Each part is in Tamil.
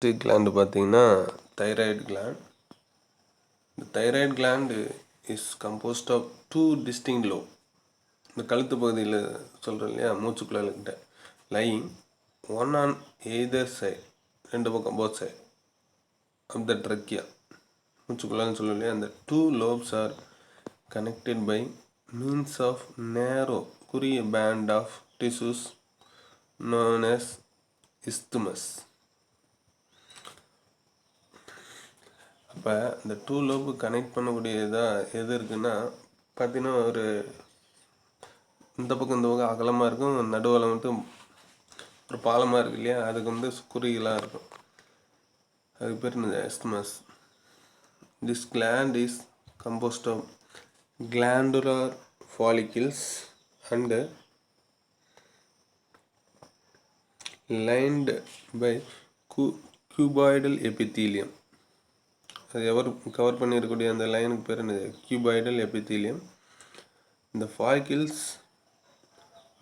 gland பார்த்தீங்கன்னா thyroid gland. The thyroid gland is composed of two distinct lobes. இந்த கழுத்து பகுதியில் சொல்கிறோம் இல்லையா, மூச்சுக்குழாய்கிட்ட lying one on either side, ரெண்டு பக்கம் both side of the trachea. மூச்சுக்குழாய்னு சொல்லுவோம் இல்லையா, அந்த two lobes are connected by means of narrow குறுகிய band of tissues known as isthmus. இப்போ இந்த டூ லோபு கனெக்ட் பண்ணக்கூடியதாக எது இருக்குன்னா பார்த்தீங்கன்னா, ஒரு இந்த பக்கம் அகலமாக இருக்கும், நடுவில் மட்டும் ஒரு பாலமாக இருக்கு இல்லையா, அதுக்கு குறுகிலாக இருக்கும். அதுக்கு பேர் இந்த isthmus. This gland is composed of glandular follicles and lined by cuboidal epithelium. அது கவர் பண்ணியிருக்கக்கூடிய அந்த லைனுக்கு பேர் என்னது? Cuboidal epithelium. இந்த follicles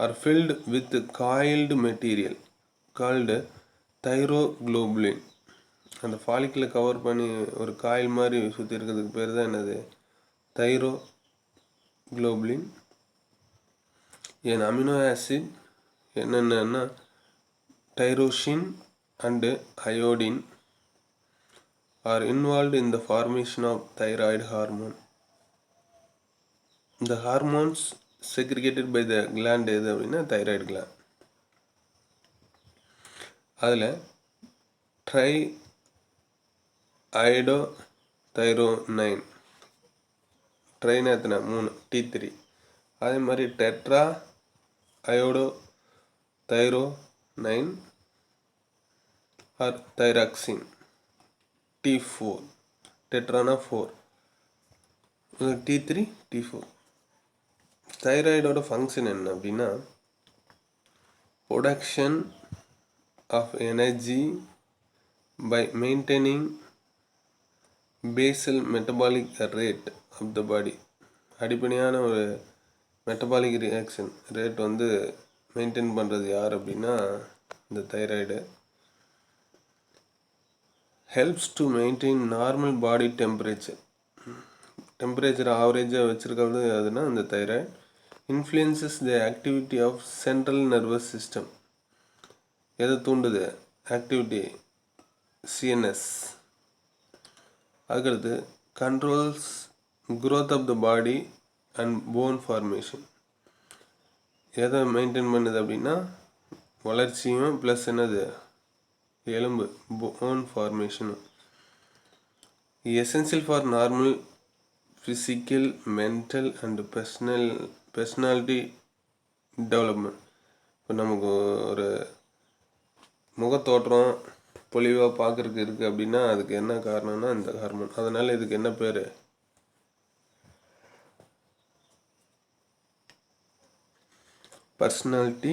are filled with colloid material called thyroglobulin. அந்த ஃபாலிக்கிளை கவர் பண்ணி ஒரு காயில் மாதிரி சுற்றி இருக்கிறதுக்கு பேர் தான் என்னது? தைரோக்ளோபுலின். என் அமினோ ஆசிட் என்னென்னா tyrosine and iodine are involved in the formation of thyroid hormone. The hormones segregated by the gland எது அப்படின்னா thyroid gland. அதில் ட்ரைஐடோதைரோனைன், ட்ரைனா எத்தனை? 3, T3. அதே மாதிரி tetra iodothyronine or thyroxine, T4. டெட்ரானா 4, T3, T4. தைராய்டோட ஃபங்க்ஷன் என்ன அப்படின்னா production of energy by maintaining basal metabolic rate of the body. அடிப்படையான ஒரு மெட்டபாலிக் ரியாக்ஷன் ரேட் மெயின்டைன் பண்ணுறது யார் அப்படின்னா இந்த thyroid. helps to maintain normal body temperature. Temperature ஆவரேஜாக வச்சுருக்கிறது அதுனா அந்த thyroid. influences the activity of central nervous system. எதை தூண்டுது? Activity CNS. அதுக்கடுத்து controls growth of the body and bone formation. எதை மெயின்டைன் பண்ணுது அப்படின்னா வளர்ச்சியும் ப்ளஸ் என்னது? எலும்பு phone formation. Essential for normal physical, mental and personality development. இப்போ நமக்கு ஒரு முகத்தோற்றம் பொலிவாக பார்க்குறதுக்கு இருக்குது அப்படின்னா அதுக்கு என்ன காரணம்னா இந்த ஹார்மோன். அதனால் இதுக்கு என்ன பேர்? Personality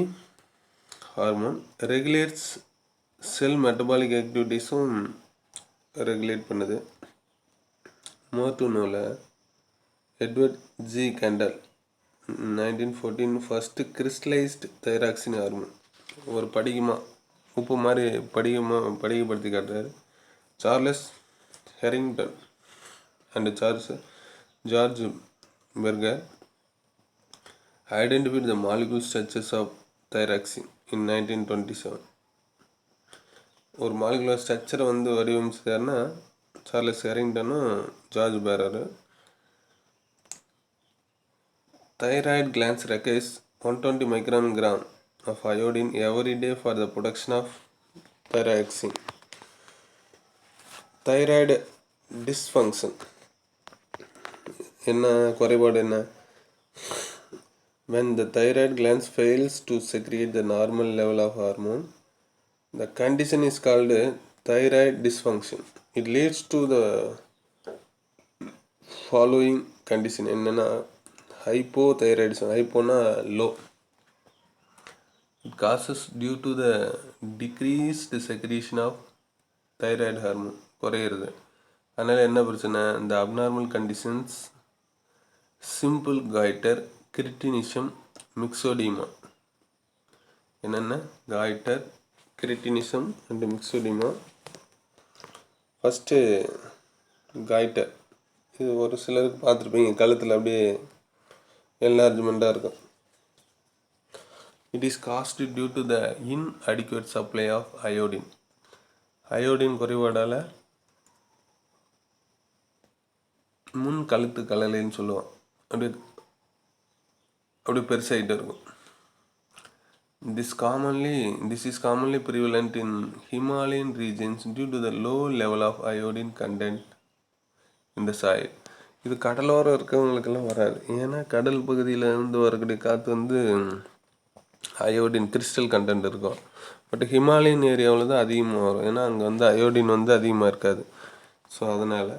hormone. Regulates cell metabolic ஆக்டிவிட்டீஸும் ரெகுலேட் பண்ணுது. மோர் டு நோவில் Edward G Kendall 1914 first crystallised thyroxine hormone ஒரு உப்பு மாதிரி படிகப்படுத்தி காட்டுறாரு. Charles Harington and George Barger identified the molecule structures of thyroxine in 1927. ஒரு மாலிகுலர் ஸ்ட்ரக்சரை வடிவமைச்சாருன்னா சார்லஸ் ஹெரிங்டனும் ஜார்ஜ் பேரரும். Thyroid glands requires 120 microgram of iodine every day for the production of thyroxine. Thyroid dysfunction என்ன? குறைபாடு என்ன? when the thyroid glands fails to secrete the normal level of hormone, the condition is called thyroid dysfunction. It leads to the following condition. என்னன்னா hypothyroidism. hypona low. It causes due to the decreased secretion of thyroid hormone. குறையிறது. அதனால் என்ன பிரச்சனை? இந்த abnormal conditions simple goiter, cretinism, myxedema. என்னென்ன? goiter, cretinism and myxedema. First goitre. இது ஒரு சிலருக்கு பார்த்துருப்பீங்க, கழுத்தில் அப்படியே என்லார்ஜ்மெண்ட்டாக இருக்கும். It is caused due to the inadequate supply of iodine. Iodine குறைபாடால் முன் கழுத்து கலலைன்னு சொல்லுவோம், அப்படியே பெருசாகிட்டே இருக்கும். This is commonly prevalent in Himalayan regions due to the low level of iodine content in the soil. இது கடலோரம் இருக்கிறவங்களுக்கெல்லாம் வராது, ஏன்னா கடல் பகுதியில் இருந்து வரக்கூடிய காற்று வந்து அயோடின் கிறிஸ்டல் கண்டென்ட் இருக்கும். பட் ஹிமாலயன் ஏரியாவில் தான் அதிகமாக வரும், ஏன்னா அங்கே வந்து அயோடின் வந்து அதிகமாக இருக்காது. ஸோ அதனால்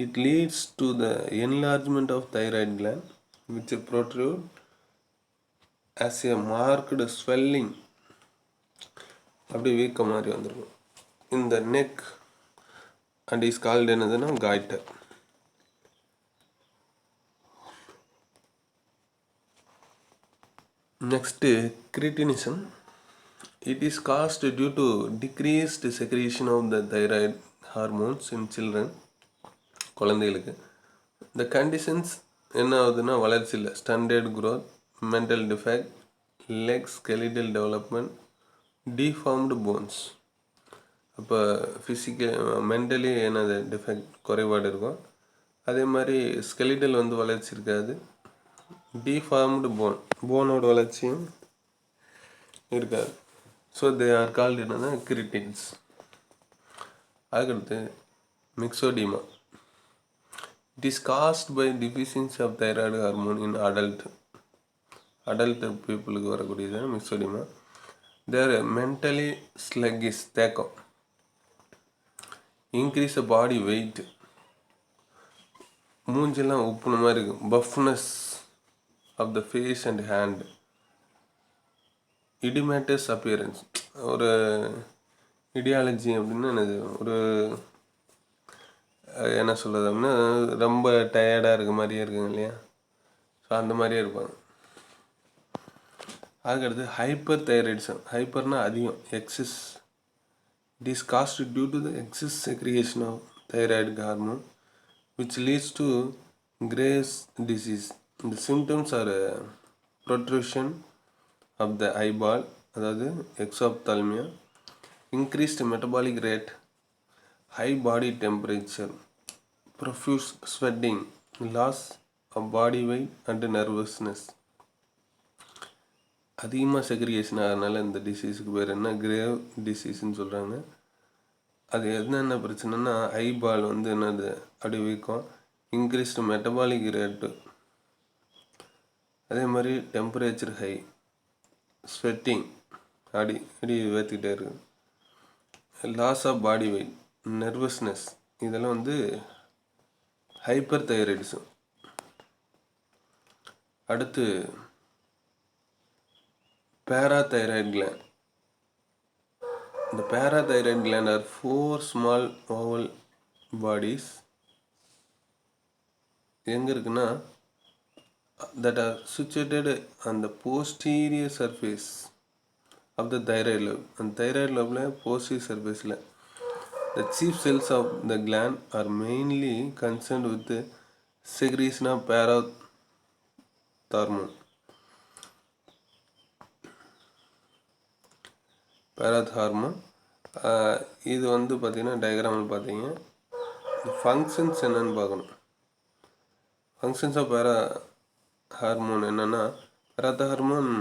it leads to the enlargement of thyroid gland which protrude as a marked swelling. அப்படி வீக்கம் மாதிரி வந்துருக்கும் இந்த நெக் அண்ட் இஸ் கால்டு என்னதுன்னா goitre. Next cretinism. It is caused due to decreased secretion of the thyroid hormones in children. குழந்தைகளுக்கு இந்த கண்டிஷன்ஸ் என்ன ஆகுதுன்னா வளர்ச்சி இல்லை, stunted growth, mental defect, lag skeletal development, deformed bones. அப்போ மென்டலி என்னது டிஃபெக்ட் குறைபாடு இருக்கும், அதே மாதிரி ஸ்கெலிட்டல் வந்து வளர்ச்சி இருக்காது, டிஃபார்ம்டு போனோட வளர்ச்சியும் இருக்காது. ஸோ தே ஆர் கால்டு என்னன்னா கிரிட்டின்ஸ். அதுக்கடுத்து மிக்சோடிமா. It is caused by deficiency of thyroid hormone in adult பீப்புளுக்கு வரக்கூடியது மிக்சோடிமா. தேர் மென்டலி ஸ்லக்கிஷ், தேக்கம், இன்க்ரீஸ் பாடி வெயிட், மூஞ்செல்லாம் உப்புன மாதிரி இருக்கும், puffiness of the face and hand, oedematous appearance. ஒரு இடியாலஜி அப்படின்னு என்னது, ஒரு என்ன சொல்கிறது அப்படின்னா ரொம்ப டயர்டாக இருக்க மாதிரியே இருக்குங்க இல்லையா, ஸோ அந்த மாதிரியே இருப்பாங்க. அதுக்கடுத்து ஹைப்பர் தைராய்டிசம். ஹைப்பர்னா அதிகம், excess. It is caused due to the excess secretion of thyroid hormone which leads to Graves disease. இந்த symptoms are protrusion of the eyeball, அதாவது exophthalmia, increased metabolic rate, high body temperature, profuse sweating, loss of body weight and nervousness. அதிகமாக செக்ரிகேஷன் ஆகிறதுனால இந்த டிசீஸுக்கு பேர் என்ன, கிரேவ் டிசீஸ்ன்னு சொல்கிறாங்க. அது என்னென்ன பிரச்சனைனா ஐபால் வந்து என்னது அப்படி வீக்கம், இன்க்ரீஸ்டு மெட்டபாலிக் ரேட்டு, அதே மாதிரி டெம்பரேச்சர் ஹை, ஸ்வெட்டிங் அடி வேர்த்திக்கிட்டே இருக்கு, loss of body weight, nervousness. இதெல்லாம் வந்து ஹைப்பர் தைராய்டிசம். அடுத்து பேராதைராய்டு கிளாண்ட். இந்த parathyroid gland are 4 small oval bodies. எங்கே இருக்குன்னா that are situated on the posterior surface of the thyroid lobe. அந்த thyroid lobe posterior surfaceல the chief cells of the gland are mainly concerned with the secretion of parathormone. parathormone இது வந்து பார்த்தீங்கன்னா டயக்ராமில் பார்த்தீங்க, ஃபங்க்ஷன்ஸ் என்னன்னு பார்க்கணும். ஃபங்க்ஷன்ஸ் ஆஃப் ஹார்மோன் என்னென்னா, parathormone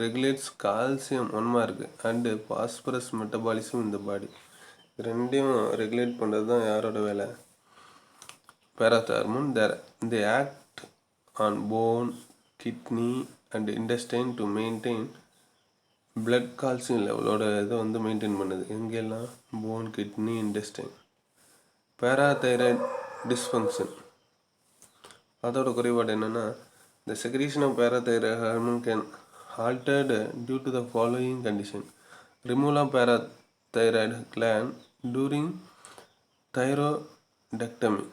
regulates calcium 1 mark and phosphorus metabolism இந்த பாடி. ரெண்டையும் ரெகுலேட் பண்ணுறது தான் யாரோட வேலை, parathormone. They act on bone, kidney and intestine to maintain blood calcium லெவலோட இதை வந்து மெயின்டைன் பண்ணுது. எங்கெல்லாம், phone, kidney, intestine. Parathyroid dysfunction, அதோட குறைபாடு என்னென்னா, the secretion of parathyroid hormone can altered due to the following condition: removal of parathyroid gland during thyroidectomy.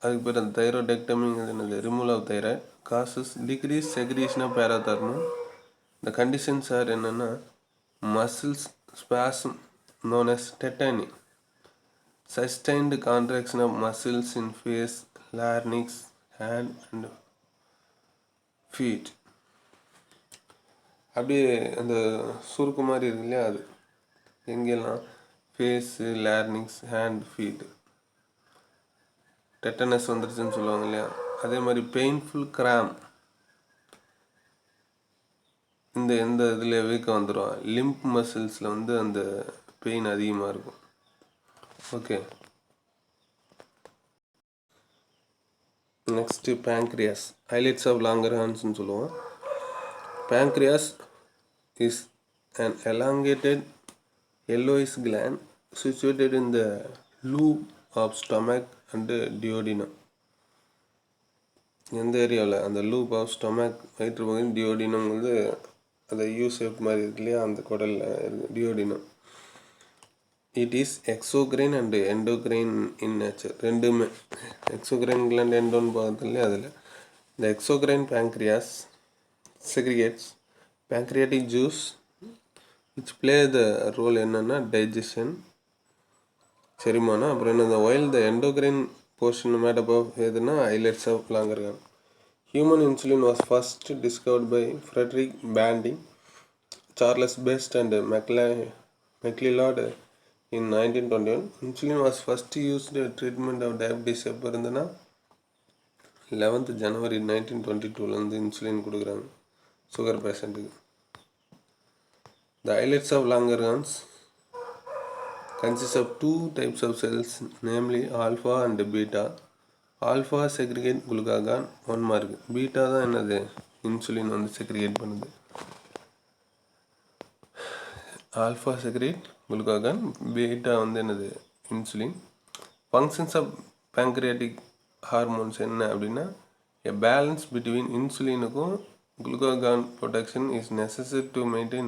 அதுக்கு பேர் அந்த தைராய்டெக்டமிங்கிறது என்னது, removal of thyroid causes decrease secretion of parathormone. இந்த கண்டிஷன்ஸ் ஆர் என்னென்னா, muscles spasm known as tetany, sustained contraction of muscles in face, larynx, hand and feet. அப்படியே அந்த சுருக்கு மாதிரி இருக்கு இல்லையா, அது எங்கெல்லாம் face, learnings, hand, feet. Tetanus வந்துருச்சுன்னு சொல்லுவாங்க இல்லையா, அதே மாதிரி பெயின்ஃபுல் கிராம், எந்த இதில் வீக்கம் வந்துடும், லிம்ப் மசில்ஸில் வந்து அந்த பெயின் அதிகமாக இருக்கும். Okay, next pancreas, islets of லாங்கர்ஹான்ஸ்னு சொல்லுவோம். Pancreas is an elongated yellowish gland situated in the loop of stomach and duodenum. எந்த ஏரியாவில், அந்த லூப் ஆஃப் ஸ்டொமக், வயிற்று பகுதி, டியோடினம் வந்து அந்த யூ ஷேப் மாதிரி இருக்கு இல்லையா, அந்த குடலில் இருக்குது duodenum. It is exocrine and endocrine in nature. ரெண்டுமே எக்ஸோக்ரைன் கிளாண்ட் எண்டோன்னு பார்த்தோம் இல்லையா, அதில் இந்த exocrine pancreas segregates pancreatic juice which play the role என்னன்னா digestion, செரிமானம். அப்புறம் என்னது, while the endocrine portion made up of எதுனா islets of Langerhans. Human insulin was first discovered by Frederick Banting, Charles Best and McLeod in 1921. Insulin was first used in treatment of diabetes எப்போ இருந்ததுன்னா 11th January 1922 இன்சுலின் கொடுக்குறாங்க சுகர் பேஷண்ட்டுக்கு. The islets of Langerhans consist of two types of cells, namely alpha and beta. Alpha segregate glucagon, 1 mark. Beta தான் என்னது, இன்சுலின் வந்து செக்ரிகேட் பண்ணுது. ஆல்ஃபா செக்ரேட் குளுக்காகான், பீட்டா வந்து என்னது, insulin. Functions of pancreatic hormones என்ன அப்படின்னா, a balance between இன்சுலினுக்கும் glucagon production is necessary to maintain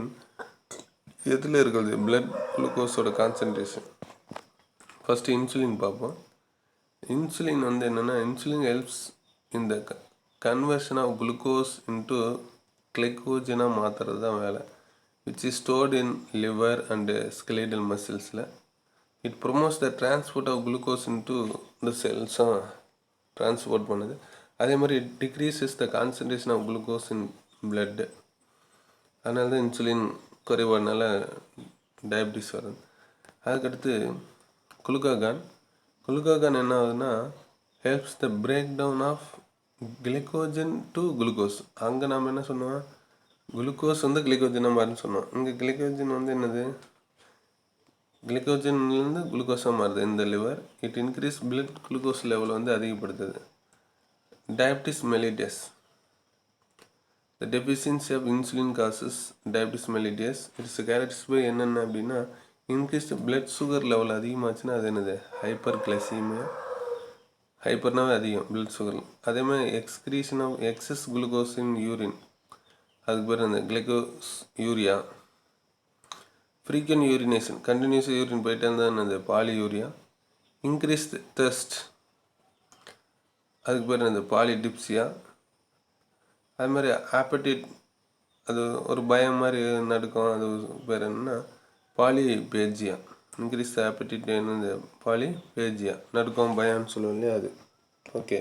எதில் இருக்கிறது, பிளட் குளுக்கோஸோட கான்சன்ட்ரேஷன். ஃபஸ்ட்டு இன்சுலின் பார்ப்போம். இன்சுலின் வந்து என்னென்னா, இன்சுலின் ஹெல்ப்ஸ் இந்த கன்வர்ஷன் ஆஃப் குளுக்கோஸ் இன்ட்டு கிளைக்கோஜனாக மாற்றுறது தான் வேலை, which is stored in liver and skeletal muscles. It promotes the transport of glucose into the cells, transport பண்ணுது. அதே மாதிரி it decreases the concentration of glucose in blood. அதனால தான் இன்சுலின் குறைவானால டயபிட்டிஸ் வருது. அதுக்கடுத்து குளுக்காகான் என்ன ஆகுதுன்னா, helps the break down of glycogen to glucose. அங்கே நாம் என்ன சொன்னோம், குளுக்கோஸ் வந்து கிளைக்கோஜனாக மாறுன்னு சொன்னோம். இங்கே கிளைக்கோஜன் வந்து என்னது, கிளைக்கோஜன்லேருந்து குளுக்கோஸாக மாறுது இந்த liver. It increase blood glucose level வந்து அதிகப்படுத்துது. Diabetes mellitus. The deficiency of insulin causes diabetes mellitus. It is characterized by என்னென்ன அப்படின்னா, increased blood sugar level அதிகமாச்சுன்னா அது என்னது, ஹைப்பர் கிளைசீமியா. ஹைப்பர்னாவே அதிகம் பிளட் சுகர். அதே மாதிரி excretion of excess glucose in urine, அதுக்கு பேர் அந்த கிளைக்கோஸ் யூரியா. ஃப்ரீக்வெண்ட் யூரினேஷன், கண்டினியூஸாக யூரின் போயிட்டே இருந்தால் என்னது, பாலியூரியா. இன்க்ரீஸ்ட் தெஸ்ட், அதுக்கு பேர் என்னது, பாலிடிப்சியா. அது மாதிரி ஆப்படைட், அது ஒரு பயம் மாதிரி நடுக்கும், அது பேர் என்னன்னா பாலிபேஜியா. இன்க்ரீஸ் ஆப்படைட் என்னது, பாலிபேஜியா, நடுக்கம் பயம்னு சொல்லுவோம் இல்லையா அது. ஓகே.